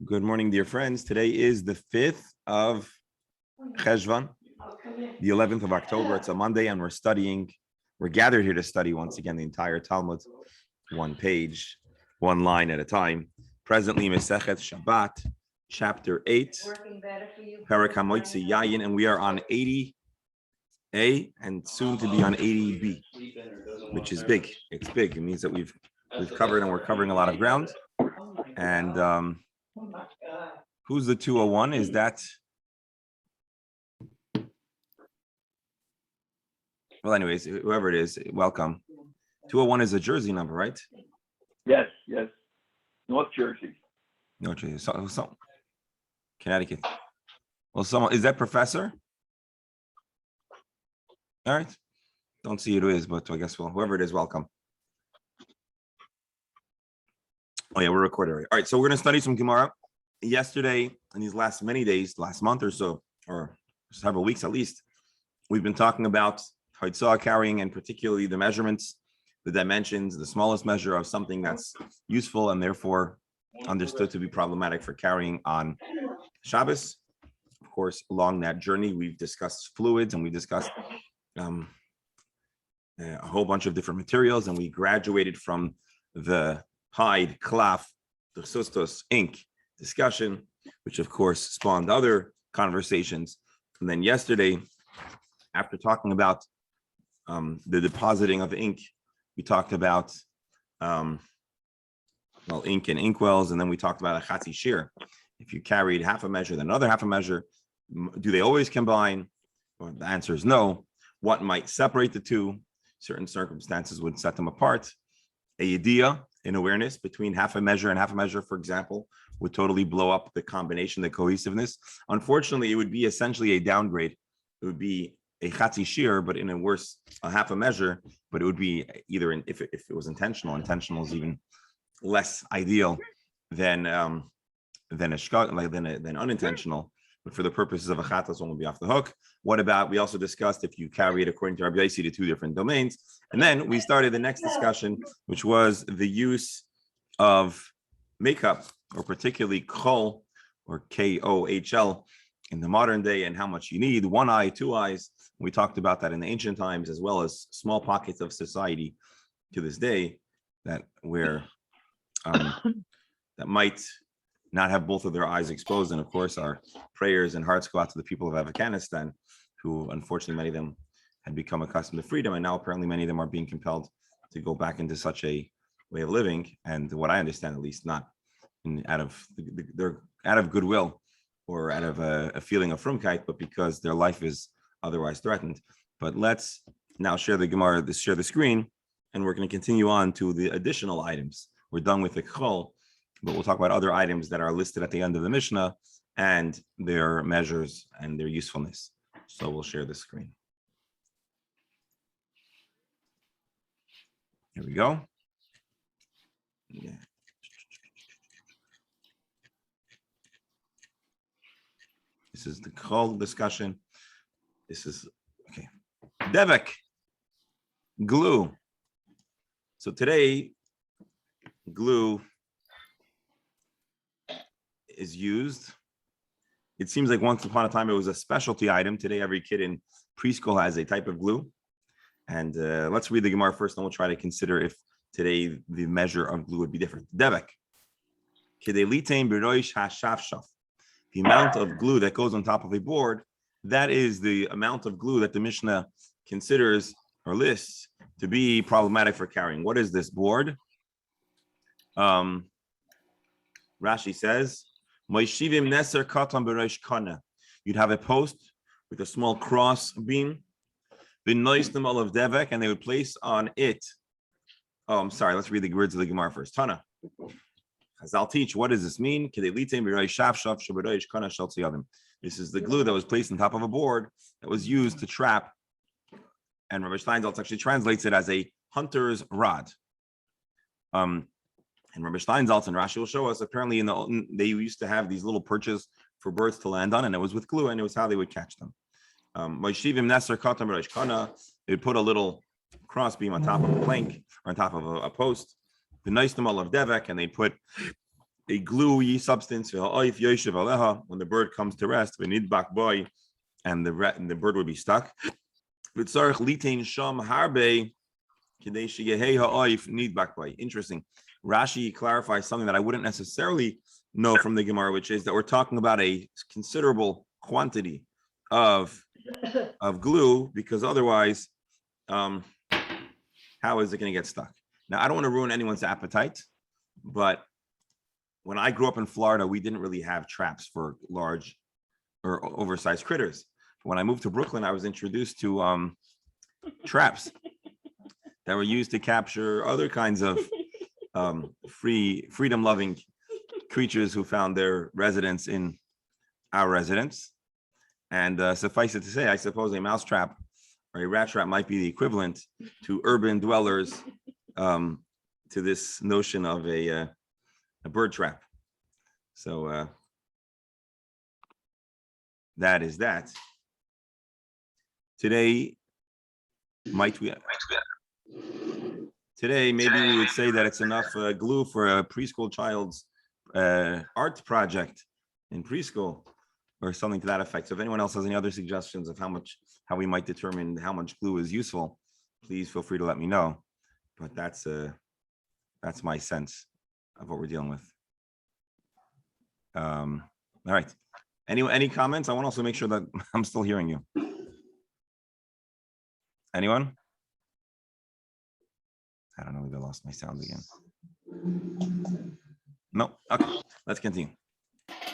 Good morning, dear friends. Today is the 5th of Cheshvan, the 11th of October. It's a Monday, and we're gathered here to study once again the entire Talmud, one page, one line at a time. Presently, Mesechet Shabbat, chapter 8, Perek HaMoitzi Yayin, and we are on 80A and soon to be on 80B, which is big. It's big. It means that we've covered, and we're covering a lot of ground. And who's the 201? Is that? Well, anyways, whoever it is, welcome. 201 is a Jersey number, right? Yes. North Jersey. So Connecticut. Well, is that Professor? All right. Don't see who it is, but I guess whoever it is, welcome. Oh yeah, we're recording already. All right, so we're going to study some Gemara. Yesterday, in these last month or so, or several weeks at least, we've been talking about Haitzah carrying, and particularly the measurements, the dimensions, the smallest measure of something that's useful and therefore understood to be problematic for carrying on Shabbos. Of course, along that journey, we've discussed fluids and we discussed a whole bunch of different materials, and we graduated from the hide, cloth, the sustos, ink discussion, which of course spawned other conversations. And then yesterday, after talking about the depositing of ink, we talked about ink and inkwells, and then we talked about a chatzi shir. If you carried half a measure, then another half a measure, do they always combine? Well, the answer is no. What might separate the two? Certain circumstances would set them apart. A yediyah, in awareness between half a measure, for example, would totally blow up the combination, the cohesiveness. Unfortunately, it would be essentially a downgrade. It would be a chatzi shir, but in a half a measure, but it would be either if it was intentional is even less ideal than unintentional. But for the purposes of a chatas, one will be off the hook. What about, we also discussed if you carry it according to Rabbi Yossi to two different domains. And then we started the next discussion, which was the use of makeup, or particularly kohl, or KOHL, in the modern day, and how much you need, 1 eye, 2 eyes. We talked about that in the ancient times, as well as small pockets of society to this day that might not have both of their eyes exposed. And of course, our prayers and hearts go out to the people of Afghanistan, who unfortunately many of them had become accustomed to freedom, and now apparently many of them are being compelled to go back into such a way of living. And what I understand, at least, not they're out of goodwill or out of a feeling of frumkeit, but because their life is otherwise threatened. But let's now share the Gemara, share the screen, and we're going to continue on to the additional items. We're done with the chol, but we'll talk about other items that are listed at the end of the Mishnah and their measures and their usefulness. So we'll share the screen. Here we go. Yeah. This is the chol discussion. This is, okay. Devek, glue. So today, glue is used. It seems like once upon a time it was a specialty item. Today, every kid in preschool has a type of glue. And let's read the Gemara first, and we'll try to consider if today the measure of glue would be different. Devek. The amount of glue that goes on top of a board, that is the amount of glue that the Mishnah considers or lists to be problematic for carrying. What is this board? Rashi says, you'd have a post with a small cross beam, and they would place on it. Oh, I'm sorry. Let's read the words of the Gemara first. Tana. I'll teach. What does this mean? This is the glue that was placed on top of a board that was used to trap. And Rabbi Steinsaltz actually translates it as a hunter's rod. And Rabbi Steinsaltz and Rashi will show us, apparently they used to have these little perches for birds to land on, and it was with glue, and it was how they would catch them. They would put a little crossbeam on top of a plank, or on top of a post, the nice of devek, and they put a gluey substance when the bird comes to rest, and the bird would be stuck. Interesting. Rashi clarifies something that I wouldn't necessarily know from the Gemara, which is that we're talking about a considerable quantity of glue, because otherwise, how is it going to get stuck? Now, I don't want to ruin anyone's appetite, but when I grew up in Florida, we didn't really have traps for large or oversized critters. When I moved to Brooklyn, I was introduced to traps that were used to capture other kinds of freedom-loving creatures who found their residence in our residence. And suffice it to say, I suppose a mouse trap or a rat trap might be the equivalent to urban dwellers to this notion of a bird trap. So that is that. Today, maybe we would say that it's enough glue for a preschool child's art project in preschool, or something to that effect. So if anyone else has any other suggestions of how we might determine how much glue is useful, please feel free to let me know. But that's my sense of what we're dealing with. All right. Any comments? I want to also make sure that I'm still hearing you. Anyone? I don't know, maybe I lost my sound again. No. Okay, let's continue.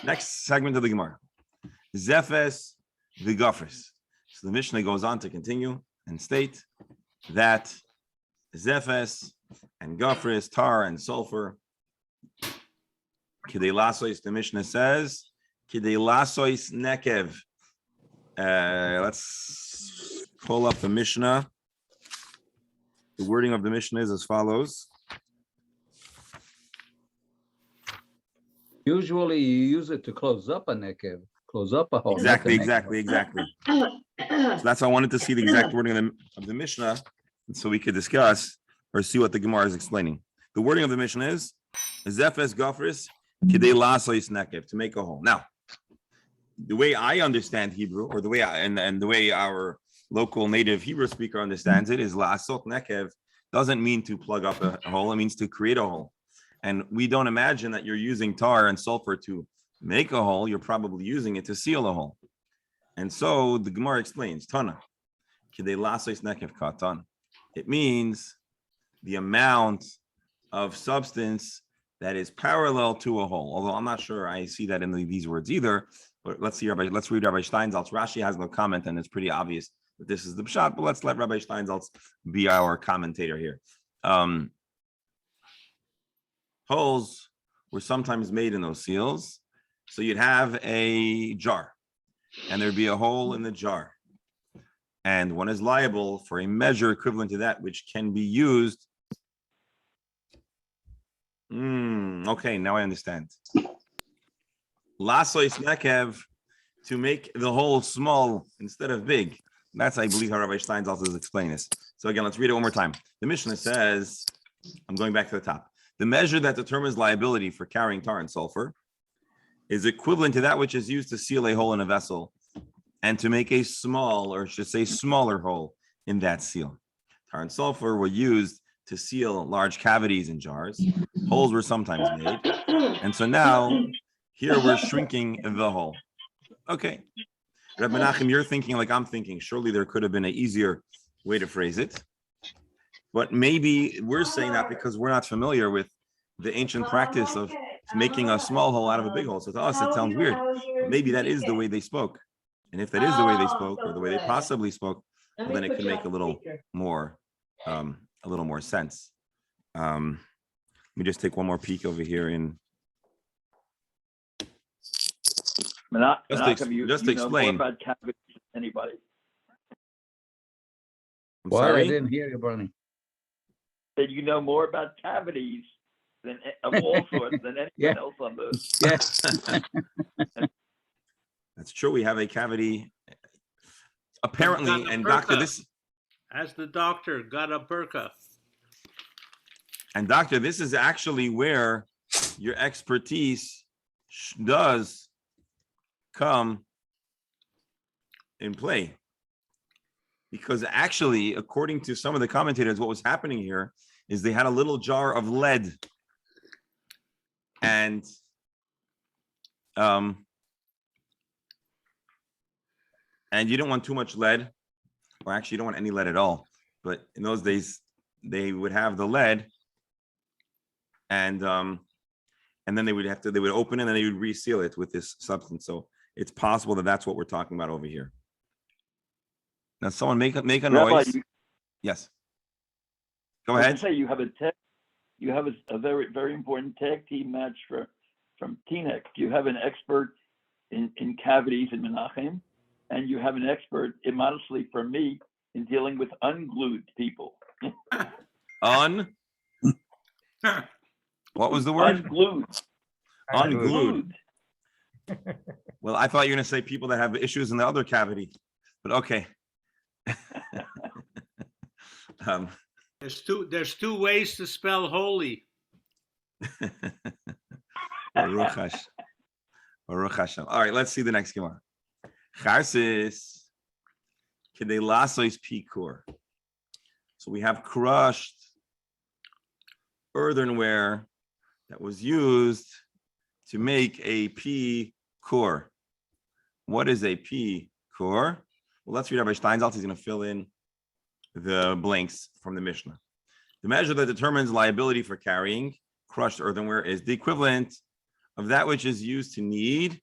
Next segment of the Gemara. Zephes v'gofres. So the Mishnah goes on to continue and state that Zephes and gofres, tar and sulfur, Kidei lasois, the Mishnah says, Kidei lasois nekev. Let's pull up the Mishnah. The wording of the Mishnah is as follows. Usually you use it to close up a nekev, close up a hole. Exactly. So that's why I wanted to see the exact wording of the Mishnah, so we could discuss or see what the Gemara is explaining. The wording of the Mishnah is Zephes gofris kidei lasois nekev, to make a hole. Now, the way I understand Hebrew, or the way the way our local native Hebrew speaker understands it, is lasot nekev doesn't mean to plug up a hole, it means to create a hole. And we don't imagine that you're using tar and sulfur to make a hole, you're probably using it to seal a hole. And so the Gemara explains, Tana, kidei lasois nekev katan. It means the amount of substance that is parallel to a hole. Although I'm not sure I see that in these words either. But let's read Rabbi Steinsaltz. Rashi has no comment, and it's pretty obvious that this is the pshat. But let's let Rabbi Steinsaltz be our commentator here. Holes were sometimes made in those seals, so you'd have a jar, and there'd be a hole in the jar, and one is liable for a measure equivalent to that which can be used. Okay, now I understand. Lasois nekev, to make the hole small instead of big. That's, I believe, how Rabbi Steinsaltz is explaining this. So again, let's read it one more time. The Mishnah says, I'm going back to the top. The measure that determines liability for carrying tar and sulfur is equivalent to that which is used to seal a hole in a vessel and to make a small, or should say smaller, hole in that seal. Tar and sulfur were used to seal large cavities in jars. Holes were sometimes made. And so now, here we're shrinking the hole. Okay. Reb Menachem, you're thinking like I'm thinking. Surely there could have been an easier way to phrase it. But maybe we're saying that because we're not familiar with the ancient practice of making a small hole out of a big hole. So to us, it sounds weird. But maybe that is the way they spoke. And if that is the way they spoke, or the way they possibly spoke, well, then it could make a little more sense. Let me just take one more peek over here in. Just to explain. More about cavities than anybody. I'm Well, sorry? I didn't hear you, Bernie. That you know more about cavities than of all sorts than anyone Yeah. else on this. Yeah. That's true. We have a cavity. Apparently, and doctor, this as the doctor got a burqa. and doctor, this is actually where your expertise does come in play. Because actually, according to some of the commentators, what was happening here is they had a little jar of lead. And you didn't want too much lead, or actually you don't want any lead at all. But in those days, they would have the lead, and then they would open it and then they would reseal it with this substance. So it's possible that that's what we're talking about over here. Now, someone make a Rabbi, noise. Yes. Go I was ahead. gonna say you have a very, very important tag team match from Teaneck. You have an expert in cavities in Menachem, and you have an expert, immodestly for me, in dealing with unglued people. What was the word? Unglued. Well, I thought you were going to say people that have issues in the other cavity, but okay. There's two ways to spell holy. Baruch Hashem. Baruch Hashem. All right, let's see the next Gemara. Charsis kedei lasois pikur. So we have crushed earthenware that was used to make a pikur. What is a pikur? Well, let's read Rabbi Steinsaltz. He's going to fill in the blanks from the Mishnah. The measure that determines liability for carrying crushed earthenware is the equivalent of that which is used to knead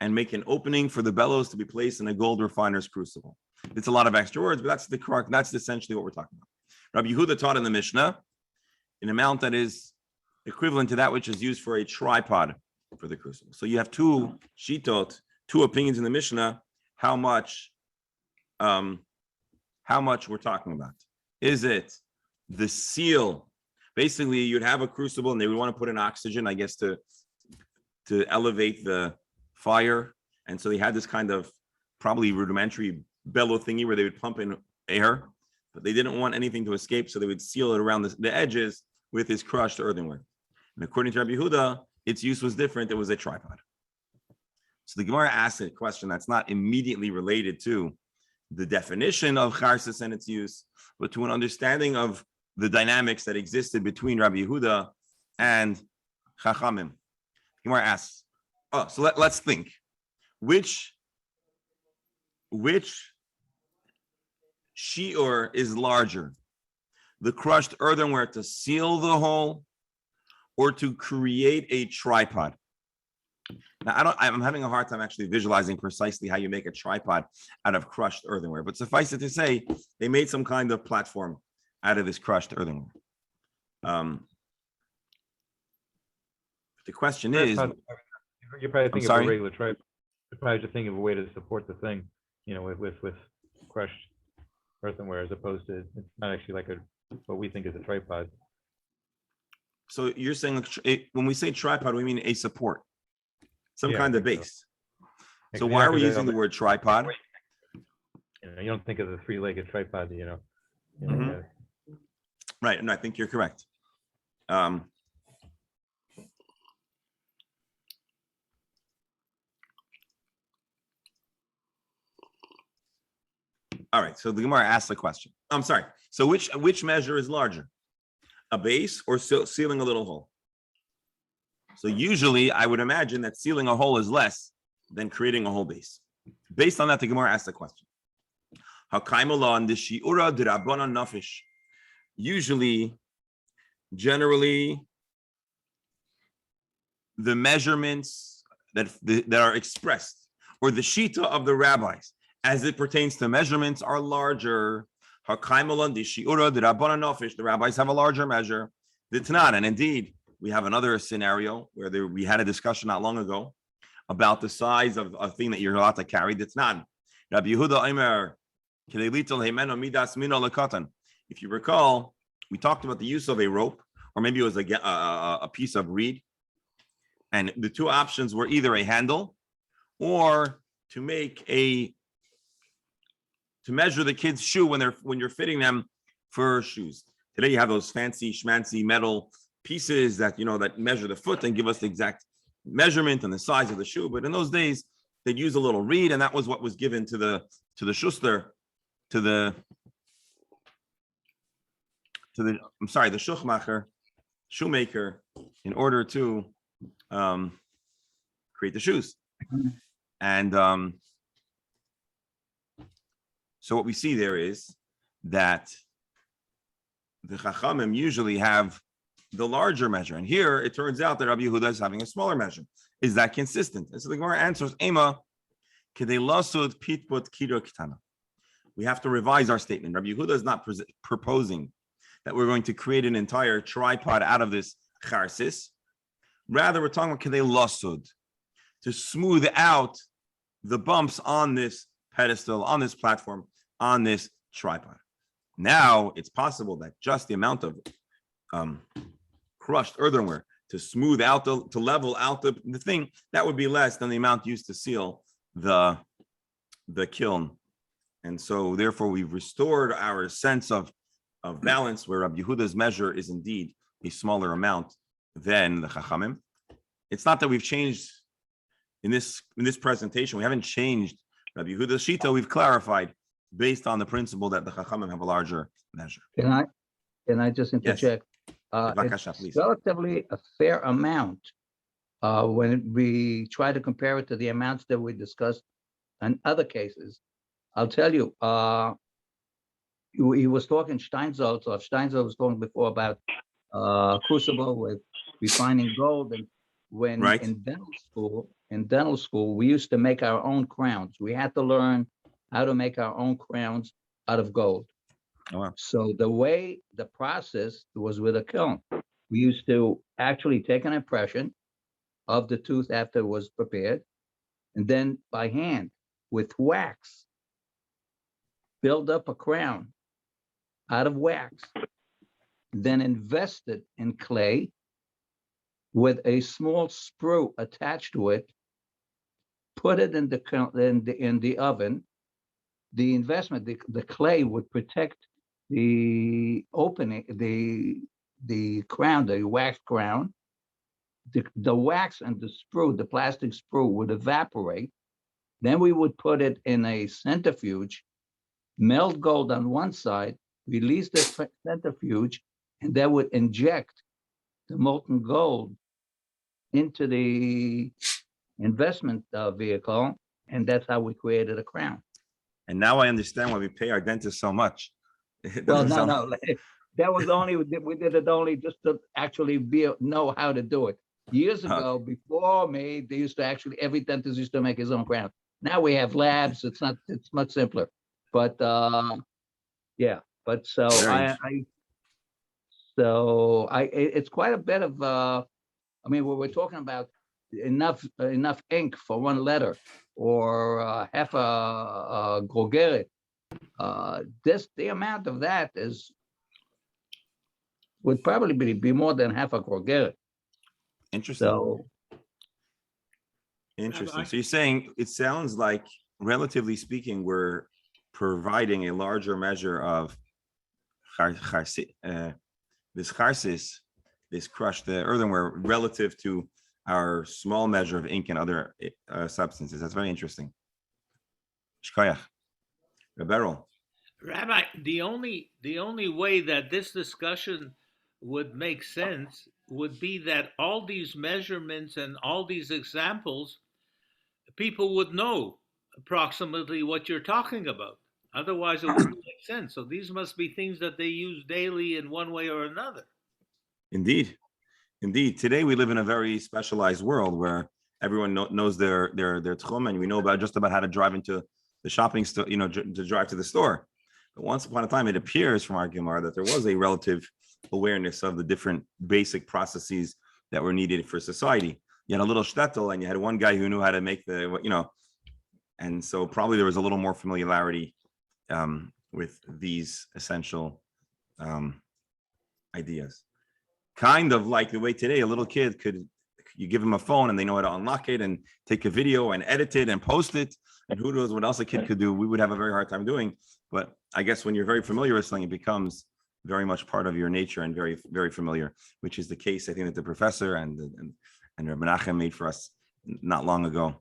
and make an opening for the bellows to be placed in a gold refiner's crucible. It's a lot of extra words, but that's essentially what we're talking about. Rabbi Yehuda taught in the Mishnah an amount that is equivalent to that which is used for a tripod for the crucible. So you have two opinions in the Mishnah, how much we're talking about. Is it the seal? Basically, you'd have a crucible and they would want to put in oxygen, I guess, to elevate the fire. And so they had this kind of probably rudimentary bellow thingy where they would pump in air, but they didn't want anything to escape, so they would seal it around the edges with this crushed earthenware. And according to Rabbi Yehuda, its use was different. It was a tripod. So the Gemara asks a question that's not immediately related to the definition of charsis and its use, but to an understanding of the dynamics that existed between Rabbi Yehuda and Chachamim. Gemara asks, so let's think. Which shiur is larger? The crushed earthenware to seal the hole or to create a tripod? Now, I'm having a hard time actually visualizing precisely how you make a tripod out of crushed earthenware, but suffice it to say, they made some kind of platform out of this crushed earthenware. The question is, you're probably thinking of sorry? a regular tripod. You're probably just thinking of a way to support the thing, with crushed earthenware, as opposed to, it's not actually like what we think is a tripod. So you're saying when we say tripod, we mean a support, some Yeah, kind I of think base. So why are we using the word tripod? You don't think of the three-legged tripod, Mhm. Right, and I think you're correct. All right, so the Gemara asks the question. I'm sorry. So which measure is larger, a base or sealing a little hole? So usually, I would imagine that sealing a hole is less than creating a whole base. Based on that, the Gemara asks the question. Usually, generally, the measurements that are expressed, or the shita of the rabbis, as it pertains to measurements, are larger. The rabbis have a larger measure. It's not, and indeed, we have another scenario where we had a discussion not long ago about the size of a thing that you're allowed to carry. That's not. Rabbi Yehuda Omer, if you recall, we talked about the use of a rope, or maybe it was a piece of reed, and the two options were either a handle or to measure the kid's shoe when you're fitting them for shoes. Today you have those fancy schmancy metal pieces that that measure the foot and give us the exact measurement and the size of the shoe. But in those days, they'd use a little reed, and that was what was given to the schuster, to the the schuchmacher, shoemaker, in order to create the shoes. And so what we see there is that the Chachamim usually have the larger measure. And here it turns out that Rabbi Yehuda is having a smaller measure. Is that consistent? And so the Gemara answers, Ema, kedei lasud pitput kiro kitana. We have to revise our statement. Rabbi Yehuda is not proposing that we're going to create an entire tripod out of this charsis. Rather, we're talking about kedei lasud, to smooth out the bumps on this pedestal, on this platform, on this tripod. Now, it's possible that just the amount of crushed earthenware to smooth out, to level out the thing, that would be less than the amount used to seal the kiln. And so, therefore, we've restored our sense of balance, where Rabbi Yehuda's measure is indeed a smaller amount than the Chachamim. It's not that we've changed in this presentation. We haven't changed Rabbi Yehuda's Shita. We've clarified based on the principle that the Chachamim have a larger measure. Can I just interject? Yes. It's relatively a fair amount when we try to compare it to the amounts that we discussed in other cases. I'll tell you, he was talking Steinsaltz, or Steinsaltz was talking before about crucible with refining gold. And when in dental school, we used to make our own crowns. We had to learn how to make our own crowns out of gold. Oh, wow. So the process was with a kiln. We used to actually take an impression of the tooth after it was prepared, and then by hand with wax, build up a crown out of wax, then invest it in clay with a small sprue attached to it, put it in the oven. The investment, the clay would protect the opening, the crown, the wax crown. The wax and the sprue, the plastic sprue, would evaporate. Then we would put it in a centrifuge, melt gold on one side, release the centrifuge, and that would inject the molten gold into the investment vehicle, and that's how we created a crown. And now I understand why we pay our dentists so much. Well, no, that was only, we did it only just to actually know how to do it. Years ago, before me, they used to actually, every dentist used to make his own crown. Now we have labs. It's much simpler. But yeah, but so it's quite a bit of we're talking about enough ink for one letter, or half a grogeret. The amount of that would probably be more than half a grogeret. Interesting. So interesting. So you're saying it sounds like, relatively speaking, we're providing a larger measure of this charsis, this crushed earthenware, relative to our small measure of ink and other substances. That's very interesting. Shkoyach. Beryl. Rabbi, the only way that this discussion would make sense would be that all these measurements and all these examples, people would know approximately what you're talking about. Otherwise, it wouldn't make sense. So these must be things that they use daily in one way or another. Indeed. Today we live in a very specialized world where everyone knows their tchum, and we know just about how to drive into the shopping store, to drive to the store. But once upon a time, it appears from our Gemara that there was a relative awareness of the different basic processes that were needed for society. You had a little shtetl, and you had one guy who knew how to make and so probably there was a little more familiarity with these essential ideas. Kind of like the way today a little kid you give him a phone and they know how to unlock it and take a video and edit it and post it, and who knows what else a kid could do. We would have a very hard time doing. But I guess when you're very familiar with something, it becomes very much part of your nature and very, very familiar, which is the case, I think, that the professor and Rabbi Menachem made for us not long ago.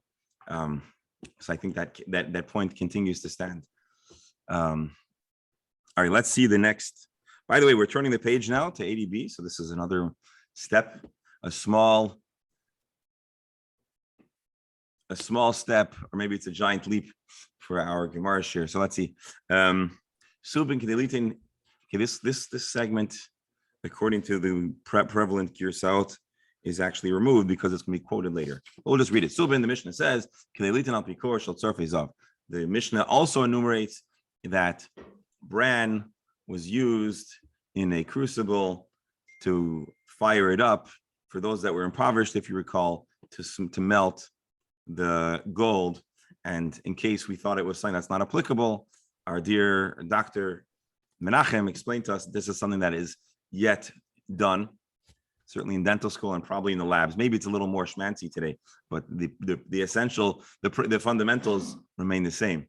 So I think that point continues to stand. All right, let's see the next. By the way, we're turning the page now to 80b. So this is another step, a small step, or maybe it's a giant leap for our Gemara share. So let's see. Subin Kedelitin. Okay, this segment, according to the prevalent Girsaot, is actually removed because it's going to be quoted later. But we'll just read it. Subin, the Mishnah says, Kedelitin al pikor shel tzarfei zav. The Mishnah also enumerates that bran was used in a crucible to fire it up for those that were impoverished, if you recall, to melt the gold. And in case we thought it was something that's not applicable, our dear Dr. Menachem explained to us this is something that is yet done, certainly in dental school and probably in the labs. Maybe it's a little more schmancy today, but the essential, the fundamentals remain the same.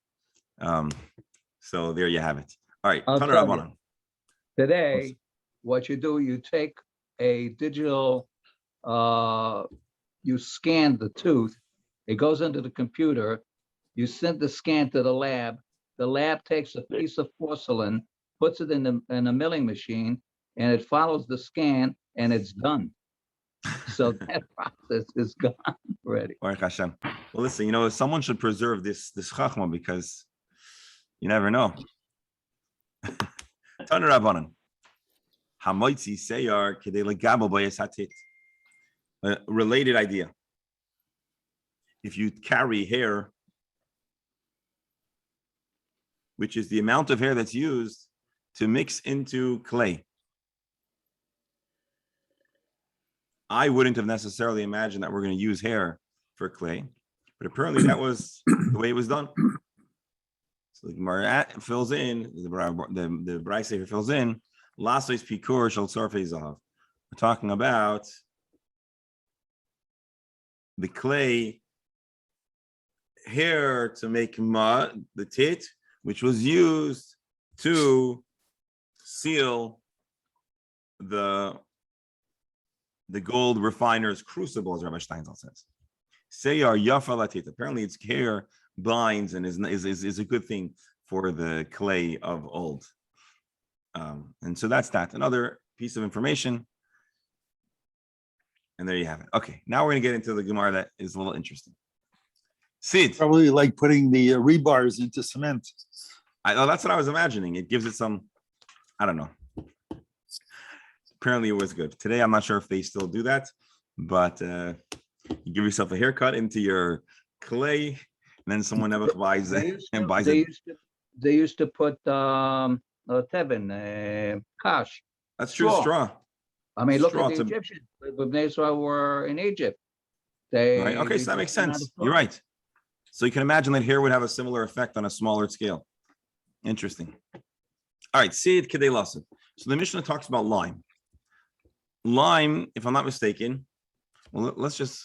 So there you have it. All right, turn it up on. Today, what you do, you take a digital, you scan the tooth, it goes into the computer, you send the scan to the lab takes a piece of porcelain, puts it in a milling machine, and it follows the scan, and it's done. So that process is gone already. Baruch Hashem. Well, listen, someone should preserve this chachma because you never know. Taner Rabbanan. Hamoitzi seyar kedei legabel bayis hatit. A related idea. If you carry hair, which is the amount of hair that's used to mix into clay, I wouldn't have necessarily imagined that we're going to use hair for clay, but apparently that was the way it was done. So the Gemara fills in, the Braysefer fills in, Lasois Pikur Shel Tzarfei Zahav. We're talking about the clay hair to make mud, the tit, which was used to seal the gold refiner's crucible, as Rabbi Steinzal says. Seyar yafa latit. Apparently, its hair binds and is a good thing for the clay of old. And so that's that. Another piece of information. And there you have it. Okay, now we're going to get into the Gemara that is a little interesting. Sid. Probably like putting the rebars into cement. That's what I was imagining. It gives it some, I don't know. Apparently it was good. Today, I'm not sure if they still do that, but you give yourself a haircut into your clay, and then someone never buys it and buys it. They used to put tevin, kash. That's true, straw. I mean, look at the Egyptians. When they were in Egypt. Right. Okay, so that makes sense. You're right. So you can imagine that hair would have a similar effect on a smaller scale. Interesting. All right, Sid Kedei Lasid. So the Mishnah talks about lime. Lime, if I'm not mistaken, well, let's just,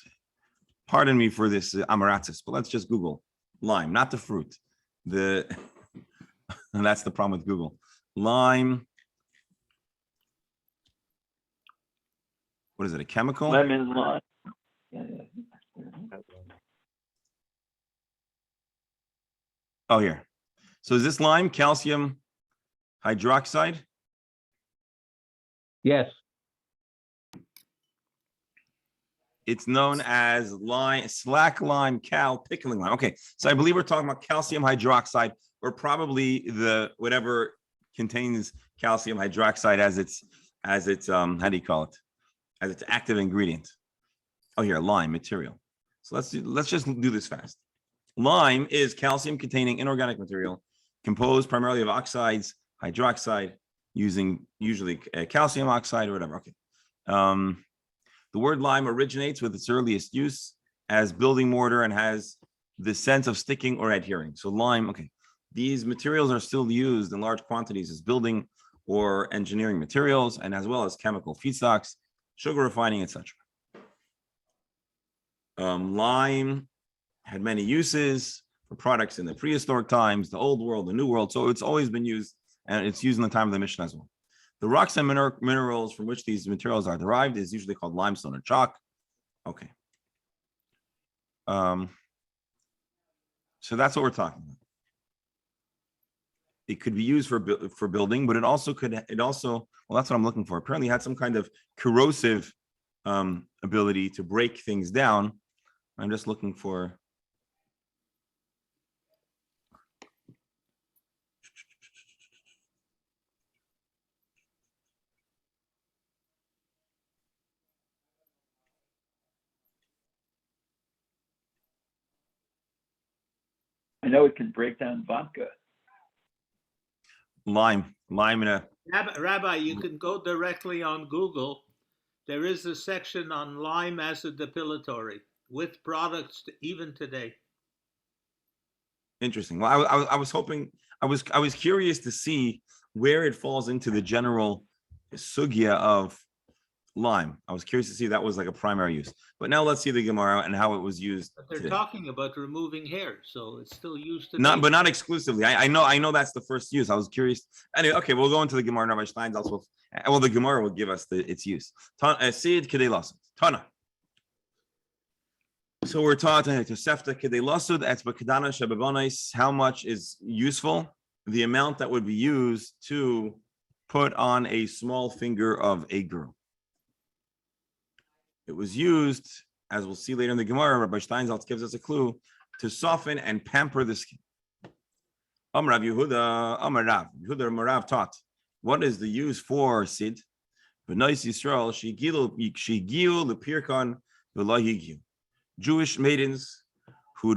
pardon me for this amaratis, but let's just Google lime, not the fruit. And that's the problem with Google. Lime. What is it, a chemical? Lemon lime. Oh, here. So is this lime calcium hydroxide? Yes. It's known as slack lime, pickling lime. Okay, so I believe we're talking about calcium hydroxide, or probably the whatever contains calcium hydroxide as its how do you call it? As its active ingredient. Oh, here, lime material. So let's just do this fast. Lime is calcium-containing inorganic material composed primarily of oxides, hydroxide, using usually calcium oxide or whatever. Okay. The word lime originates with its earliest use as building mortar and has the sense of sticking or adhering. So lime, okay. These materials are still used in large quantities as building or engineering materials, and as well as chemical feedstocks, sugar refining, etc. Lime had many uses for products in the prehistoric times, the old world, the new world. So it's always been used, and it's used in the time of the Mishnah as well. The rocks and minerals from which these materials are derived is usually called limestone or chalk. Okay. So that's what we're talking about. It could be used for building, but it also well, that's what I'm looking for. Apparently it had some kind of corrosive ability to break things down. I'm just looking for. I know it can break down vodka. Lime in a. Rabbi, you can go directly on Google. There is a section on lime as a depilatory with products even today. Interesting. Well, I was hoping, I was curious to see where it falls into the general sugya of lime. I was curious to see if that was like a primary use. But now let's see the Gemara and how it was used. But they're today. talking about removing hair, so it's still used today. Not exclusively. I know that's the first use. I was curious. Anyway, okay, we'll go into the Gemara. Rabbi Stein's also. Well, the Gemara will give us its use. Sid kedei lasud. Tana. So we're taught to sefta kedei lasud etzba kedana shebebanais. How much is useful? The amount that would be used to put on a small finger of a girl. It was used, as we'll see later in the Gemara, Rabbi Steinsaltz gives us a clue, to soften and pamper the skin. Rav Yehuda Marav taught, what is the use for Sid? B'nais Yisrael, shigiu lepirkan v'lo higiu. Jewish maidens who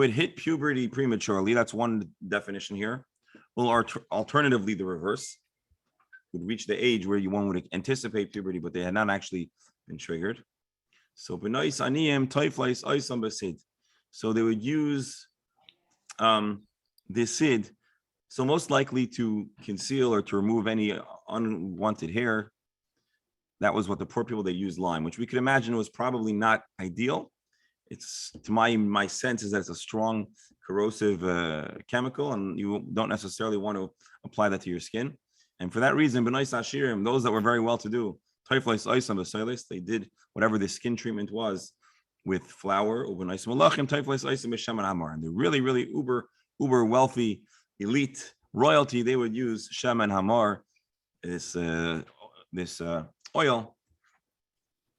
had hit puberty prematurely, that's one definition here, or alternatively the reverse, would reach the age where one would anticipate puberty, but they had not actually been triggered. So b'nais aniyim toiflais oisam b'sid. So they would use this sid, so most likely to conceal or to remove any unwanted hair. That was what the poor people, they used lime, which we could imagine was probably not ideal. It's, to my sense, is that it's a strong corrosive chemical, and you don't necessarily want to apply that to your skin. And for that reason, b'nais ashirim, those that were very well to do, they did whatever the skin treatment was with flour, and the really uber wealthy elite royalty, they would use shem and hamar, this oil.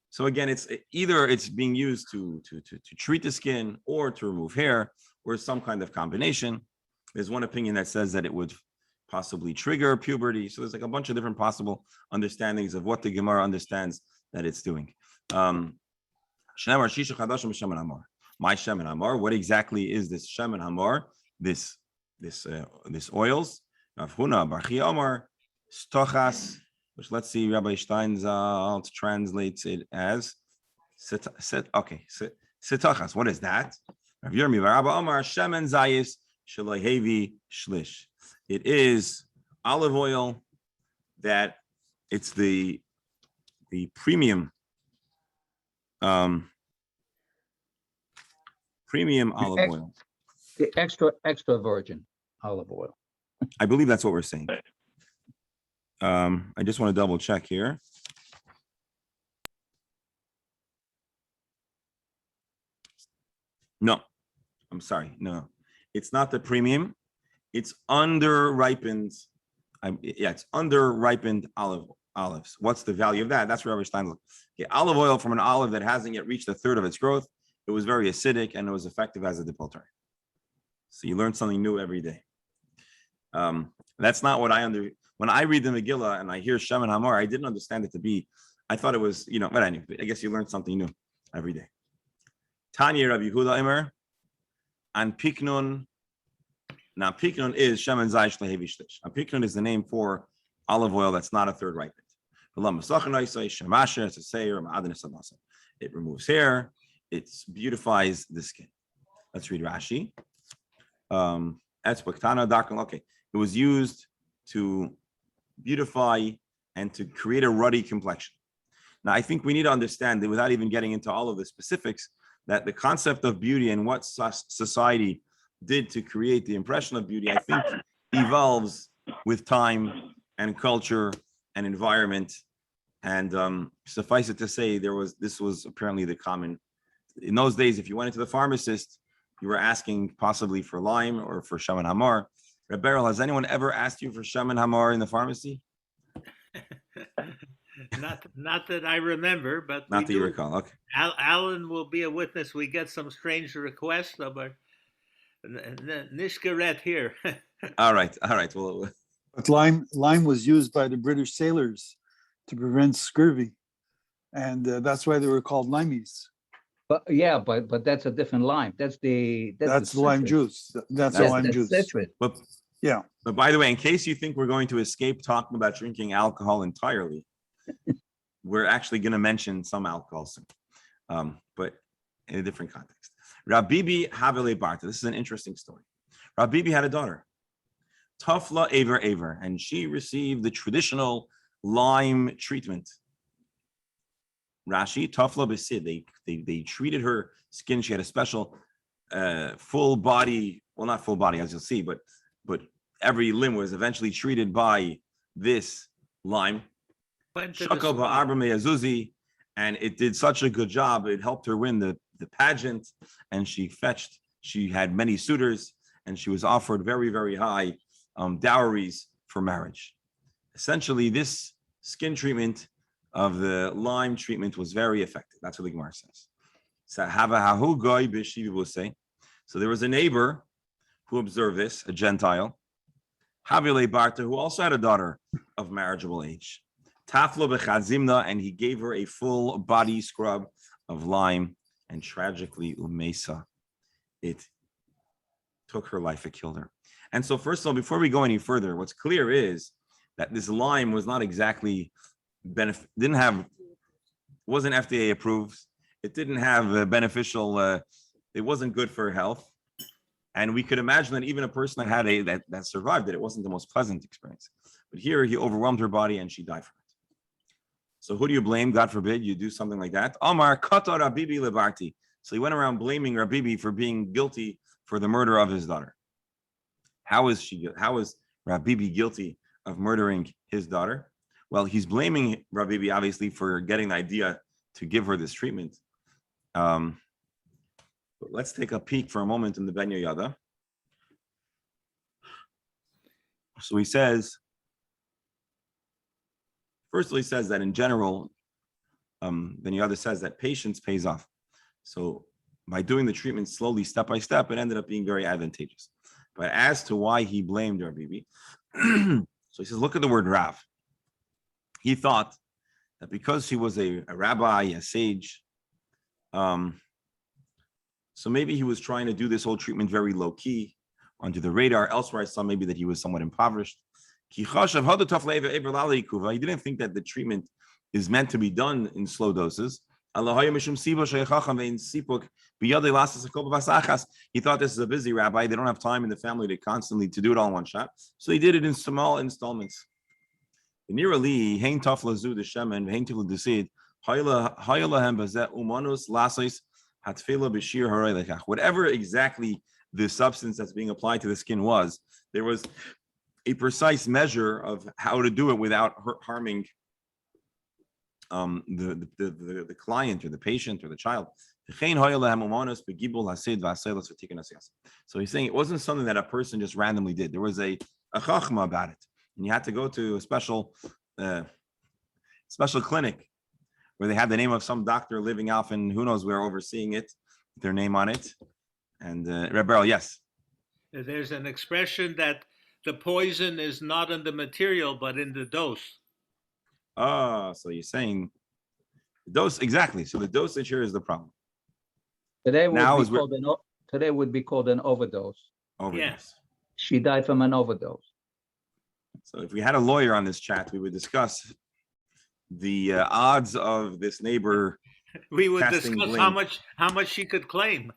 So again, it's either it's being used to treat the skin or to remove hair, or some kind of combination. There's one opinion that says that it would possibly trigger puberty. So there's like a bunch of different possible understandings of what the Gemara understands that it's doing. My Shem and Hamar. What exactly is this Shem and Hamar? This oils. Huna Barchi Omar Stochas, which let's see, Rabbi Steinsaltz translates it as Setochas. What is that? Rav Yirmi Rabbi Omar Shemen Zayis Shalohevi Shlish. It is olive oil that it's the premium olive oil. The extra virgin olive oil. I believe that's what we're saying. I just want to double check here. No, I'm sorry. No, it's not the premium. It's under ripened. It's under ripened olives. What's the value of that? That's Rabbi Steinsaltz. Okay, olive oil from an olive that hasn't yet reached a third of its growth. It was very acidic and it was effective as a depilatory. So you learn something new every day. That's not what when I read the Megillah and I hear Shem and Hamar, I didn't understand it to be. I thought it was, but anyway, I guess you learn something new every day. Tanya Rabbi Yehuda Imer and Piknun. Now, Piknun is Shem and Zayis Lehevi Shlish. Piknun is the name for olive oil that's not a third ripened. It removes hair. It beautifies the skin. Let's read Rashi. Okay, it was used to beautify and to create a ruddy complexion. Now, I think we need to understand that without even getting into all of the specifics, that the concept of beauty and what society did to create the impression of beauty, I think evolves with time and culture and environment. And suffice it to say, this was apparently the common. In those days, if you went into the pharmacist, you were asking possibly for lime or for shaman hamar. Reb Beryl, has anyone ever asked you for shaman hamar in the pharmacy? Not that I remember, but we Not that you do. recall. Okay. Alan will be a witness. We get some strange requests, but Nishkaret here. All right. Well, But lime was used by the British sailors to prevent scurvy. And that's why they were called limeys. But yeah, but that's a different lime. That's the Lime citrus. juice. That's the Yes, lime that's juice. citrus. but Yeah. But by the way, in case you think we're going to escape talking about drinking alcohol entirely, we're actually going to mention some alcohol soon, but in a different context. Rabibi Havile Barta. This is an interesting story. Rabibi had a daughter, Tafla Aver, and she received the traditional lime treatment. Rashi, Tafla Besid. They treated her skin. She had a special full body, well, not full body, as you'll see, but every limb was eventually treated by this lime. Shaka ba'arba me'azuzi, and it did such a good job. It helped her win the pageant, and she had many suitors, and she was offered very, very high dowries for marriage. Essentially, this skin treatment of the lime treatment was very effective. That's what the Gemara says. So there was a neighbor who observed this, a Gentile, Havile Barta, who also had a daughter of marriageable age. Taflo bechazimna, and he gave her a full body scrub of lime, and tragically, umesa, it took her life, it killed her. And so, first of all, before we go any further, what's clear is that this lime was not exactly wasn't FDA approved. It didn't have a beneficial, it wasn't good for health. And we could imagine that even a person that had that survived it wasn't the most pleasant experience. But here he overwhelmed her body and she died from it. So who do you blame? God forbid you do something like that. Amar kata Rabibi lebarti. So he went around blaming Rabibi for being guilty for the murder of his daughter. How is Rabibi guilty of murdering his daughter? Well, he's blaming Rabibi obviously for getting the idea to give her this treatment. But let's take a peek for a moment in the Ben Yoyada. So he says, first of all, he says that in general, Ben Yoyada says that patience pays off. So by doing the treatment slowly, step by step, it ended up being very advantageous. But as to why he blamed Rabibi, so he says, look at the word Rav. He thought that because he was a rabbi, a sage, so maybe he was trying to do this whole treatment very low key, under the radar. Elsewhere, I saw maybe that he was somewhat impoverished. He didn't think that the treatment is meant to be done in slow doses. He thought this is a busy rabbi. They don't have time in the family to constantly to do it all in one shot. So he did it in small installments. Whatever exactly the substance that's being applied to the skin was, there was a precise measure of how to do it without harming the client or the patient or the child. So he's saying it wasn't something that a person just randomly did. There was a chachma about it, and you had to go to a special clinic where they had the name of some doctor living off in who knows where, overseeing it, their name on it. And Reb Beryl, yes. There's an expression that the poison is not in the material, but in the dose. Oh, so you're saying the dose, exactly. So the dosage here is the problem. Today would be called an overdose. Yes. She died from an overdose. So if we had a lawyer on this chat, we would discuss the odds of this neighbor. We would discuss how much she could claim.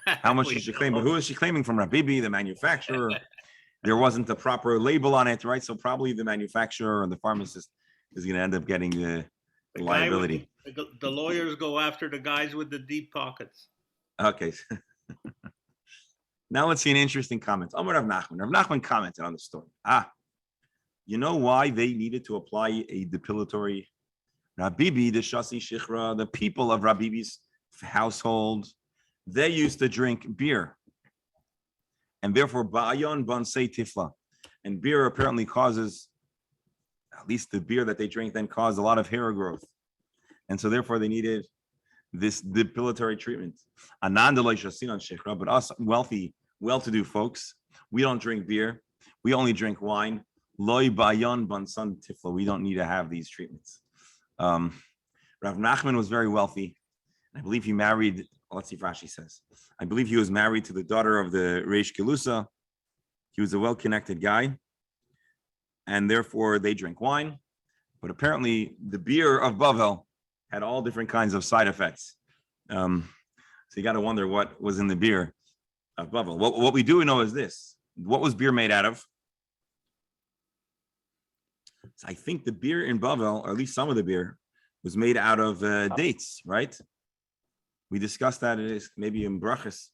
How much she should claim, but who is she claiming from? Rabibi, the manufacturer. There wasn't the proper label on it, right? So probably the manufacturer or the pharmacist is going to end up getting the liability. The lawyers go after the guys with the deep pockets. Okay. Now let's see an interesting comment. Rav Nachman commented on the story. You know why they needed to apply a depilatory? Rabibi, the Shasi Shichra, the people of Rabibi's household, they used to drink beer. And therefore, Ba'ayon Bansei Tifla. And beer apparently causes, at least the beer that they drink then caused a lot of hair growth. And so therefore they needed this depilatory treatment. Anandalai Shasinan Shichra, but us wealthy, well-to-do folks, we don't drink beer. We only drink wine. Loi Ba'ayon Bansan Tifla. We don't need to have these treatments. Rav Nachman was very wealthy. I believe he married, let's see if Rashi says. I believe he was married to the daughter of the Reish Kilusa. He was a well-connected guy. And therefore they drink wine. But apparently the beer of Bavel had all different kinds of side effects. So you got to wonder what was in the beer of Bavel. What we do know is this. What was beer made out of? So I think the beer in Bavel, or at least some of the beer, was made out of dates, right? We discussed that maybe in Brachas.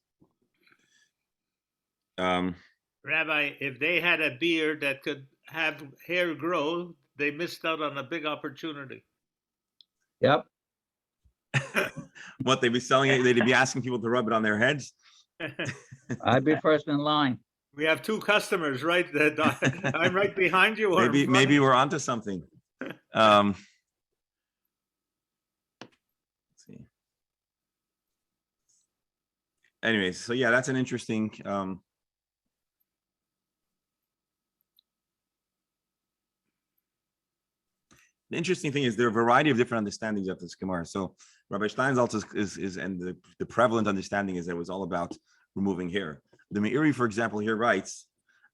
Rabbi, if they had a beer that could have hair grow, they missed out on a big opportunity. Yep. What they'd be selling it, they'd be asking people to rub it on their heads. I'd be first in line. We have two customers, right? I'm right behind you. Or Maybe we're onto something. Let's see. Anyways, so yeah, that's an interesting. The interesting thing is there are a variety of different understandings of this Gemara. So Rabbi Steinsaltz is and the prevalent understanding is that it was all about removing hair. The Meiri, for example, here writes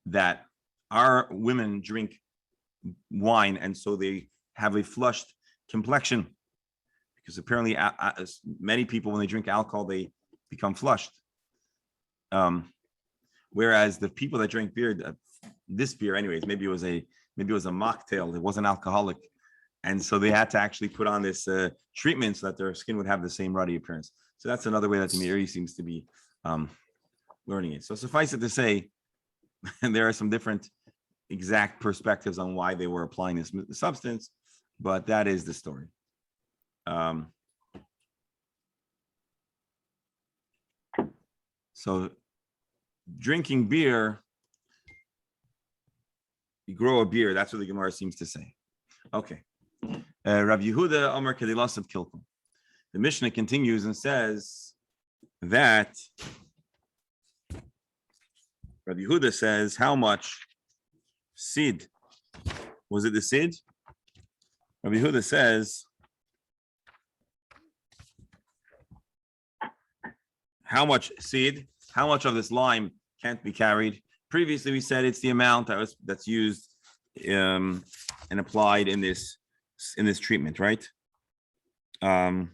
that our women drink wine and so they have a flushed complexion because apparently many people, when they drink alcohol, they become flushed. Whereas the people that drink beer, this beer anyways, maybe it was a mocktail, it wasn't alcoholic. And so they had to actually put on this treatment so that their skin would have the same ruddy appearance. So that's another way that the Meiri seems to be learning it. So suffice it to say, there are some different exact perspectives on why they were applying this substance, but that is the story. So drinking beer, you grow a beer. That's what the Gemara seems to say. Okay. Rav Yehuda Amar Kedilas of Kilkum. The Mishnah continues and says that Rav Yehuda says, how much seed? Was it the seed? Rav Yehuda says, how much seed? How much of this lime can't be carried? Previously, we said it's the amount that's used and applied in this treatment, right? I'm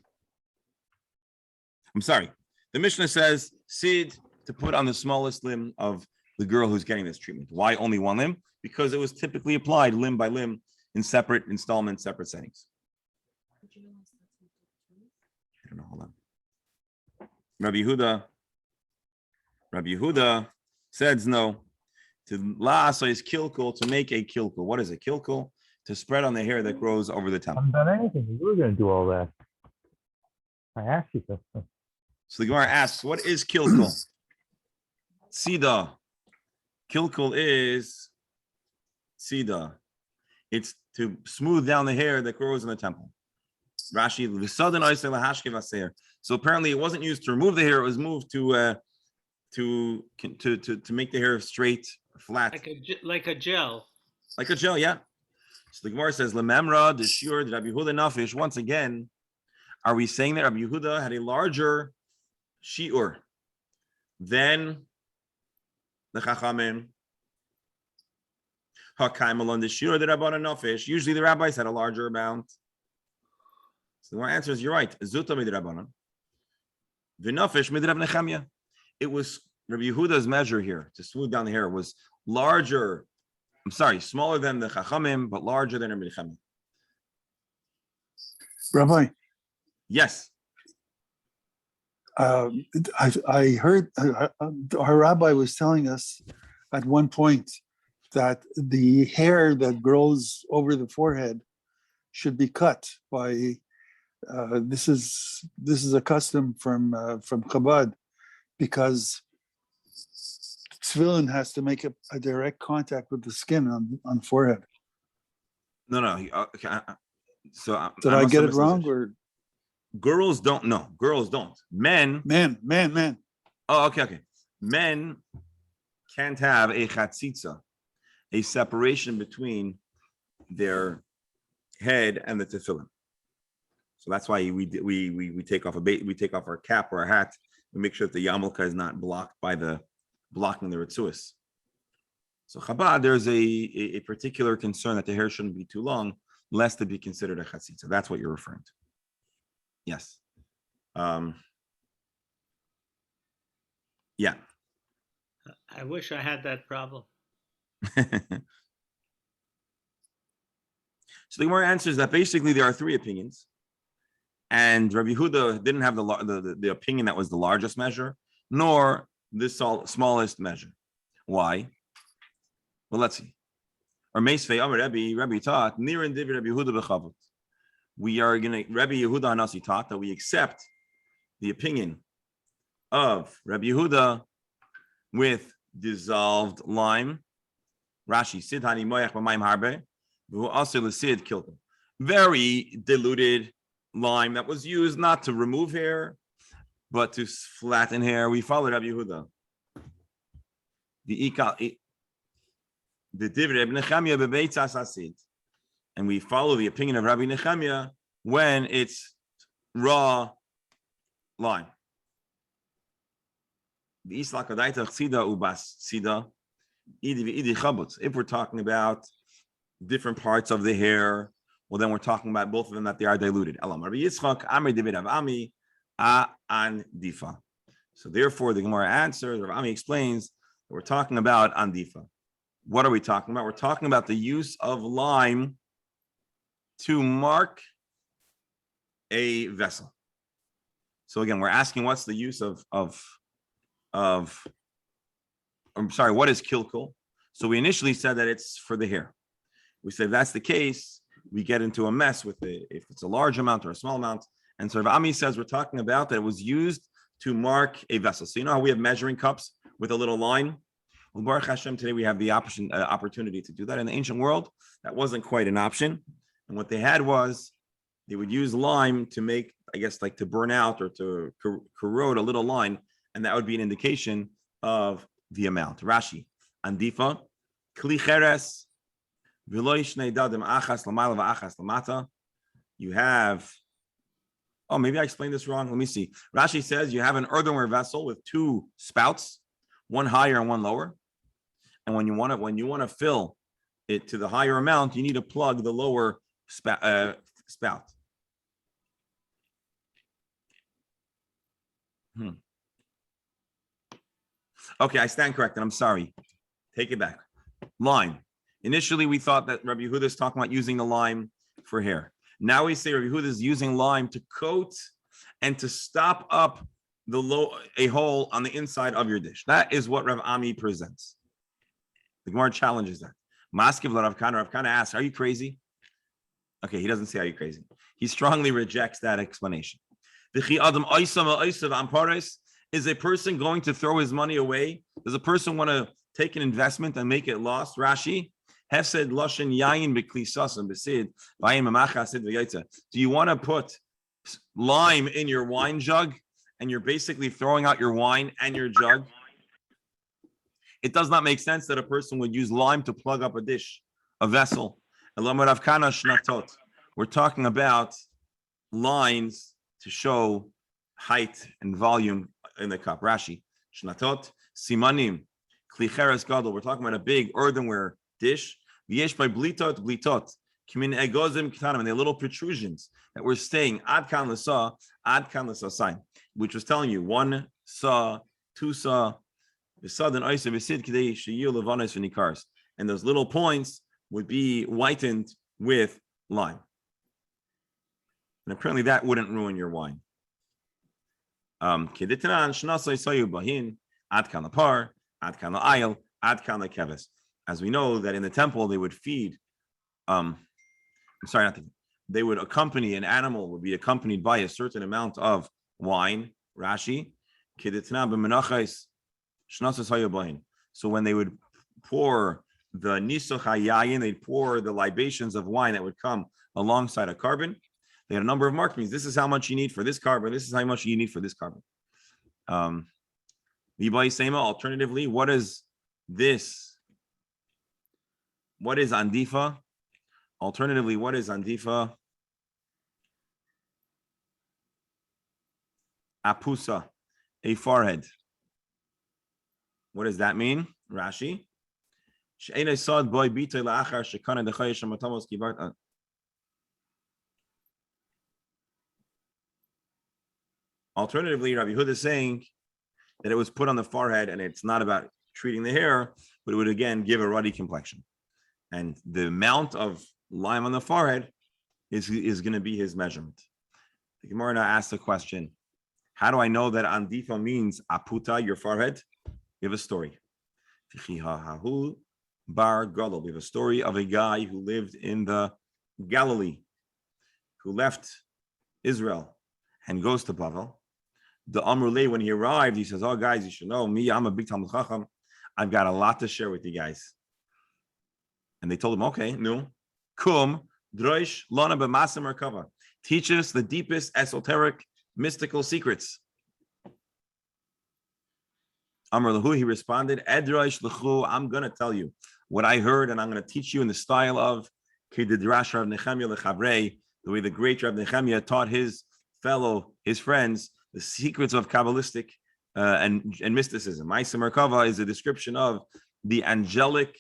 sorry. The Mishnah says seed to put on the smallest limb of the girl who's getting this treatment. Why only one limb? Because it was typically applied limb by limb in separate installments, separate settings. I don't know. Hold on. Rabbi Yehuda says no. To la'asa is kilkul, to make a kilkul. What is a kilkul? To spread on the hair that grows over the I temple. haven't done anything. You were going to do all that. I asked you to. So the Gemara asks, what is kilkul? Sida. Kilkul is sida. It's to smooth down the hair that grows in the temple. Rashi, v'sadan oisei lahashke v'aser. So apparently it wasn't used to remove the hair; it was moved to make the hair straight, flat, like a gel. Like a gel. Yeah. So the Gemara says, "Lememra the shiur the Rabbi Yehuda nafish." Once again, are we saying that Rabbi Yehuda had a larger shiur than the Chachamim? Hakaimalon the shiur the Rabbanan nafish. Usually the rabbis had a larger amount. So the answer is, you're right. Zuta midrabanan. V'nafish midrab Nechemia. It was Rabbi Yehuda's measure here to smooth down the hair was larger. I'm sorry, smaller than the Chachamim, but larger than Rabbi Nechemia. Rabbi, Yes. I heard our rabbi was telling us at one point that the hair that grows over the forehead should be cut by. This is a custom from Chabad, because tefillin has to make a direct contact with the skin on forehead. No. Okay. So Did I must get have it wrong, misunderstood. or Girls don't. No, girls don't. Men. man? Oh, okay. Men can't have a chatzitza, a separation between their head and the tefillin. So that's why we take off we take off our cap or our hat. We make sure that the yarmulke is not blocking the ritzuas. So Chabad, there's a particular concern that the hair shouldn't be too long, lest it be considered a chatzitza. That's what you're referring to. Yes. Yeah. I wish I had that problem. So the Gemara answers that basically there are three opinions, and Rabbi Yehuda didn't have the opinion that was the largest measure, nor the smallest measure. Why? Well, let's see. Or Meisvei Amar Rabbi taught Nirin Divi Rabbi Yehuda b'chavut. We are going to Rabbi Yehuda Hanasi taught that we accept the opinion of Rabbi Yehuda with dissolved lime. Rashi Sid Hani Moyach B'Mayim Harbe. Very diluted lime that was used not to remove hair, but to flatten hair. We follow Rabbi Yehuda. The Divrei Ibn Nechemia bebeitzas asid, and we follow the opinion of Rabbi Nechemia when it's raw lime. The Islak Adaita Chsida Ubas Sida Idi Chabutz. If we're talking about different parts of the hair, well, then we're talking about both of them that they are diluted. So therefore, the Gemara answers, Rav Ami explains that we're talking about andifa. What are we talking about? We're talking about the use of lime to mark a vessel. So again, we're asking what's the use of what is kilkul? So we initially said that it's for the hair. We said if that's the case, we get into a mess with it if it's a large amount or a small amount. And so Rav Ami says we're talking about that it was used to mark a vessel. So you know how we have measuring cups with a little line? Well, Baruch Hashem, today we have the opportunity to do that. In the ancient world, that wasn't quite an option. And what they had was they would use lime to make, I guess, like to burn out or to corrode a little line. And that would be an indication of the amount. Rashi, Andifa, Kli Cheres, you have, oh, maybe I explained this wrong. Let me see. Rashi says you have an earthenware vessel with two spouts, one higher and one lower. And when you want to fill it to the higher amount, you need to plug the lower spout. Okay, I stand corrected. I'm sorry. Take it back. Lime. Initially, we thought that Rabbi Yehuda is talking about using the lime for hair. Now we say Rabbi Yehuda is using lime to coat and to stop up a hole on the inside of your dish. That is what Rav Ami presents. The Gemara challenges that. Maskiv Rav Kana asks, "Are you crazy?" Okay, he doesn't say, "Are you crazy?" He strongly rejects that explanation. Is a person going to throw his money away? Does a person want to take an investment and make it lost? Rashi. Hefsed loshen yayin b'klisasam b'sid v'ayim amachasid v'yaytza. Do you want to put lime in your wine jug and you're basically throwing out your wine and your jug? It does not make sense that a person would use lime to plug up a dish, a vessel. We're talking about lines to show height and volume in the cup. Rashi, shnatot, simanim, klicheres gadol. We're talking about a big earthenware dish. V'yesh by blitot, kimin egozim ketanim, and they're little protrusions that we're staying ad kan l'sa sign, which was telling you 1 sa, 2 sa, v'sadan oisa v'sid kidei sheyu levanos v'nikars, and those little points would be whitened with lime. And apparently that wouldn't ruin your wine. Keditanan shnasai sayu bahin ad kan lapar, ad kan la'ayil, ad kan la'keves. as we know that in the temple, they would feed, they would accompany, an animal would be accompanied by a certain amount of wine, Rashi, so when they would pour the nisuch hayayin, they'd pour the libations of wine that would come alongside a carbon. They had a number of markings. This is how much you need for this carbon. This is how much you need for this carbon. Alternatively, what is this? What is andifa? Alternatively, what is andifa? Apusa, a forehead. What does that mean? Rashi. Alternatively, Rabbi Yehuda is saying that it was put on the forehead, and it's not about treating the hair, but it would again give a ruddy complexion. And the amount of lime on the forehead is going to be his measurement. The Gemara now asks the question, how do I know that andifa means aputa, your forehead? We have a story. Bar Gadol. We have a story of a guy who lived in the Galilee, who left Israel and goes to Bavel. The Amrulay, when he arrived, he says, "Oh, guys, you should know me. I'm a big Talmud Chacham. I've got a lot to share with you guys." And they told him, "Okay, no, kum droish lana b'masem merkava. Teach us the deepest esoteric mystical secrets." Amr lahu, he responded, "Edroish l'chu, I'm going to tell you what I heard, and I'm going to teach you in the style of Kedidrash Rav Nechemia lechavrei, the way the great Rav Nechemia taught his friends, the secrets of Kabbalistic and mysticism. Ma'aseh Merkava is a description of the angelic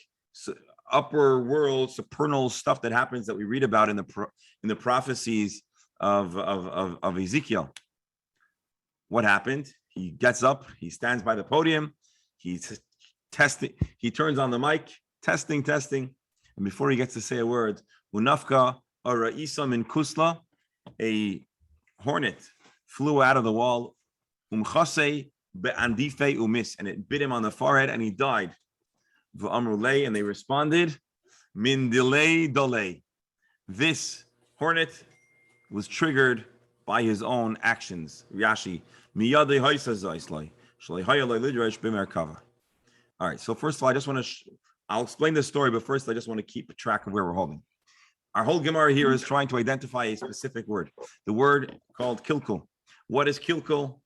upper world, supernal stuff that happens that we read about in the prophecies of Ezekiel. What happened? He gets up, he stands by the podium, he's testing, he turns on the mic, testing, and before he gets to say a word, Unafka or Isam in Kusla, a hornet flew out of the wall, Umchase be'andife umis, and it bit him on the forehead and he died. V'amrulei, and they responded, Min delay dolay. This hornet was triggered by his own actions. Rashi. All right, so first of all, I just want to, I'll explain the story, but first I just want to keep track of where we're holding. Our whole Gemara here is trying to identify a specific word, the word called kilkul. What is kilkul?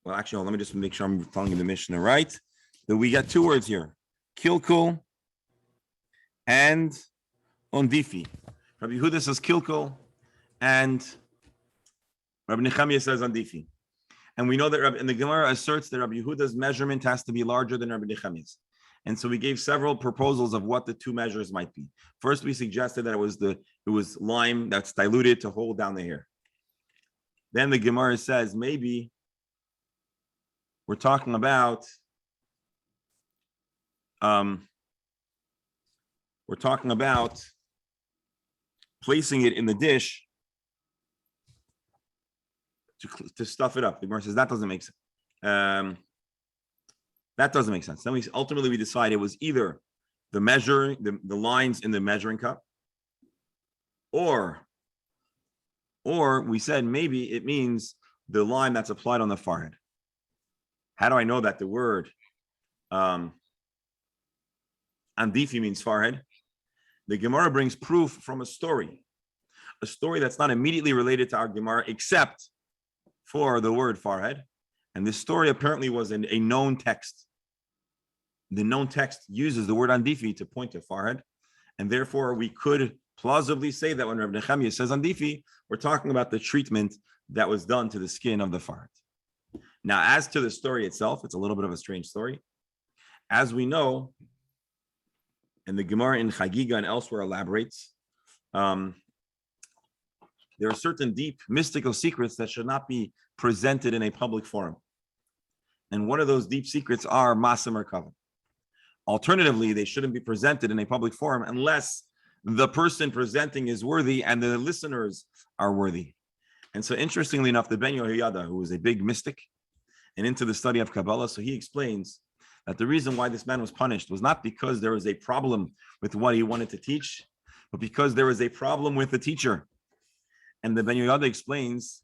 Well, actually, let me just make sure I'm following the Mishnah right. That we got two words here, kilkul and ondifi. Rabbi Yehuda says kilkul, and Rabbi Nechemia says andifi. And we know that and the Gemara asserts that Rabbi Yehuda's measurement has to be larger than Rabbi Nechemia's. And so we gave several proposals of what the two measures might be. First, we suggested that it was lime that's diluted to hold down the hair. Then the Gemara says maybe we're talking about placing it in the dish to stuff it up. The Gemara says that doesn't make sense. That doesn't make sense. Then we ultimately decided it was either the lines in the measuring cup, or we said maybe it means the lime that's applied on the forehead. How do I know that the word andifi means forehead? The Gemara brings proof from a story that's not immediately related to our Gemara, except for the word forehead. And this story apparently was a known text. The known text uses the word andifi to point to forehead. And therefore, we could plausibly say that when Rabbi Nechemia says andifi, we're talking about the treatment that was done to the skin of the forehead. Now, as to the story itself, it's a little bit of a strange story. As we know, and the Gemara in Chagiga and elsewhere elaborates, there are certain deep mystical secrets that should not be presented in a public forum. And one of those deep secrets are Ma'aseh Merkava. Alternatively, they shouldn't be presented in a public forum unless the person presenting is worthy and the listeners are worthy. And so interestingly enough, the Ben Yehoyada, who was a big mystic and into the study of Kabbalah, so he explains that the reason why this man was punished was not because there was a problem with what he wanted to teach, but because there was a problem with the teacher. And the Ben Yehoyada explains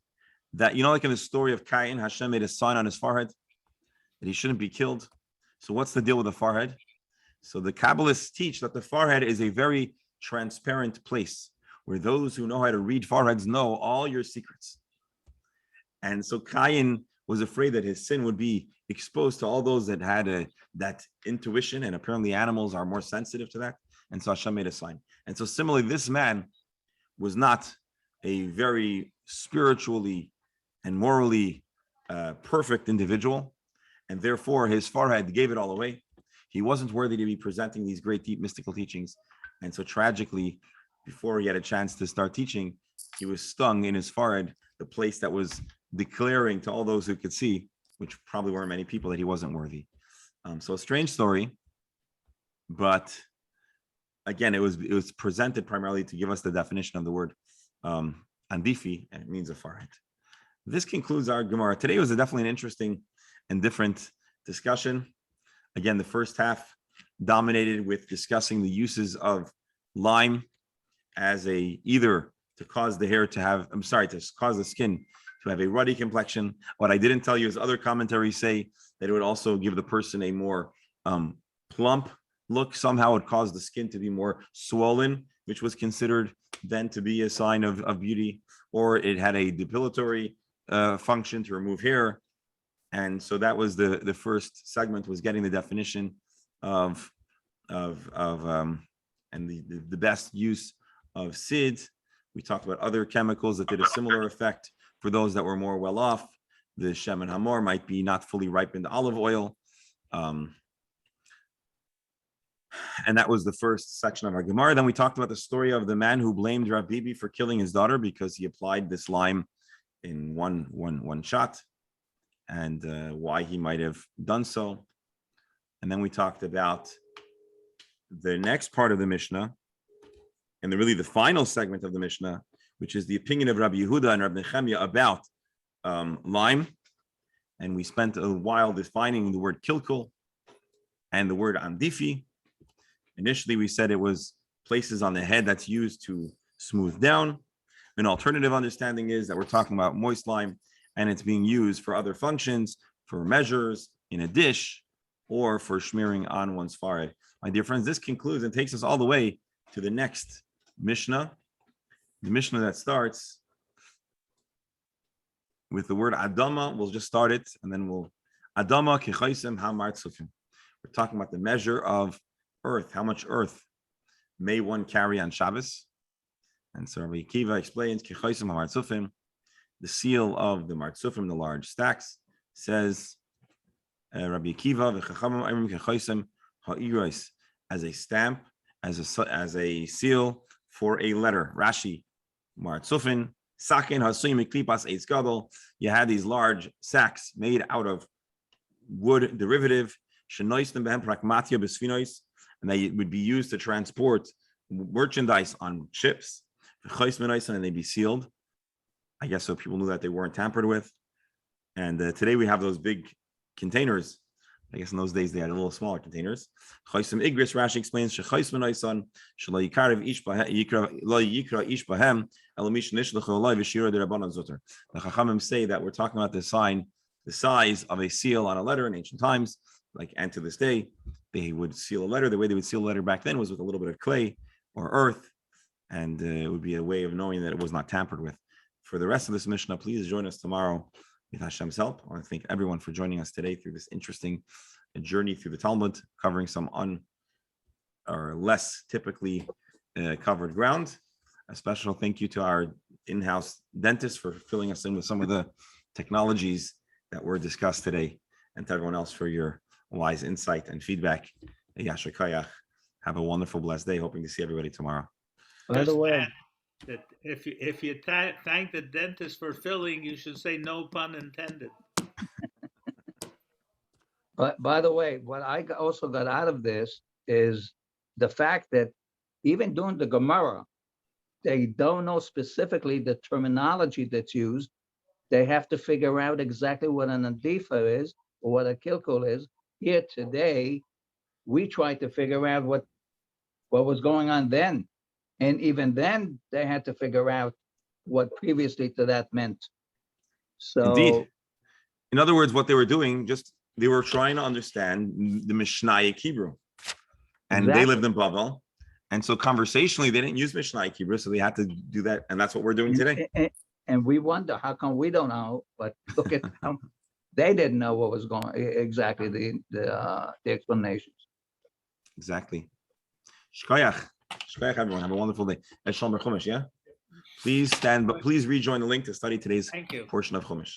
that, like in the story of Cain, Hashem made a sign on his forehead that he shouldn't be killed. So what's the deal with the forehead? So the Kabbalists teach that the forehead is a very transparent place where those who know how to read foreheads know all your secrets. And so Cain was afraid that his sin would be exposed to all those that had that intuition, and apparently animals are more sensitive to that. And so Hashem made a sign. And so similarly, this man was not a very spiritually and morally perfect individual, and therefore his forehead gave it all away. He wasn't worthy to be presenting these great, deep mystical teachings. And so tragically, before he had a chance to start teaching, he was stung in his forehead, the place that was declaring to all those who could see, which probably weren't many people, that he wasn't worthy. So a strange story, but again, it was presented primarily to give us the definition of the word andifi, and it means a forehead. This concludes our Gemara. Today was definitely an interesting and different discussion. Again, the first half dominated with discussing the uses of lime as either to cause the hair to have, to cause the skin to have a ruddy complexion. What I didn't tell you is other commentaries say that it would also give the person a more plump look. Somehow it caused the skin to be more swollen, which was considered then to be a sign of beauty, or it had a depilatory function to remove hair. And so that was the first segment, was getting the definition of and the best use of Sid. We talked about other chemicals that did a similar effect for those that were more well off. The Shemen Hamor might be not fully ripened olive oil. And that was the first section of our Gemara. Then we talked about the story of the man who blamed Rav Bibi for killing his daughter because he applied this lime in one shot, and why he might have done so. And then we talked about the next part of the Mishnah, and really the final segment of the Mishnah, which is the opinion of Rabbi Yehuda and Rabbi Nechemia about lime. And we spent a while defining the word kilkul and the word andifi. Initially, we said it was places on the head that's used to smooth down. An alternative understanding is that we're talking about moist lime, and it's being used for other functions, for measures in a dish, or for smearing on one's forehead. My dear friends, this concludes and takes us all the way to the next Mishnah, the Mishnah that starts with the word Adama. We'll just start it, and then we'll Adama kechaysim hamartzufim. We're talking about the measure of earth. How much earth may one carry on Shabbos? And so Rabbi Akiva explains kechaysim hamartzufim, the seal of the martzufim, the large stacks. Says Rabbi Akiva v'chachamim ayrim kechaysim ha'iros, as a stamp, as a seal for a letter. Rashi, martzufin sakin hasuyim miklipas eitz gadol. You had these large sacks made out of wood derivative, shenoistim behem pragmatia besfinois, and they would be used to transport merchandise on ships, and they'd be sealed. I guess so people knew that they weren't tampered with. And today we have those big containers. I guess in those days they had a little smaller containers. Chaysim Igris, Rashi explains, the Chachamim say that we're talking about the sign, the size of a seal on a letter in ancient times, and to this day, they would seal a letter. The way they would seal a letter back then was with a little bit of clay or earth, and it would be a way of knowing that it was not tampered with. For the rest of this Mishnah, please join us tomorrow with Hashem's help. I want to thank everyone for joining us today through this interesting journey through the Talmud, covering some less typically covered ground. A special thank you to our in-house dentist for filling us in with some of the technologies that were discussed today, and to everyone else for your wise insight and feedback. Yasher Kayach. Have a wonderful, blessed day. Hoping to see everybody tomorrow. By the way, that if you thank the dentist for filling, you should say no pun intended. but by the way, what I also got out of this is the fact that even during the Gemara, they don't know specifically the terminology that's used. They have to figure out exactly what an adifa is or what a kilkul is. here today, we tried to figure out what was going on then. And even then, they had to figure out what previously to that meant. Indeed. So, In other words, what they were doing, they were trying to understand the Mishnaic Hebrew. And they lived in Bavel. And so conversationally, they didn't use Mishnaic Hebrew, so they had to do that. And that's what we're doing today. and we wonder, how come we don't know? But look at how they didn't know what was going, exactly the explanations. Exactly. Shkoyach. Shkoyach, everyone. Have a wonderful day. Eshel Chumash, yeah? Please stand, but please rejoin the link to study today's Thank you. portion of Chumash.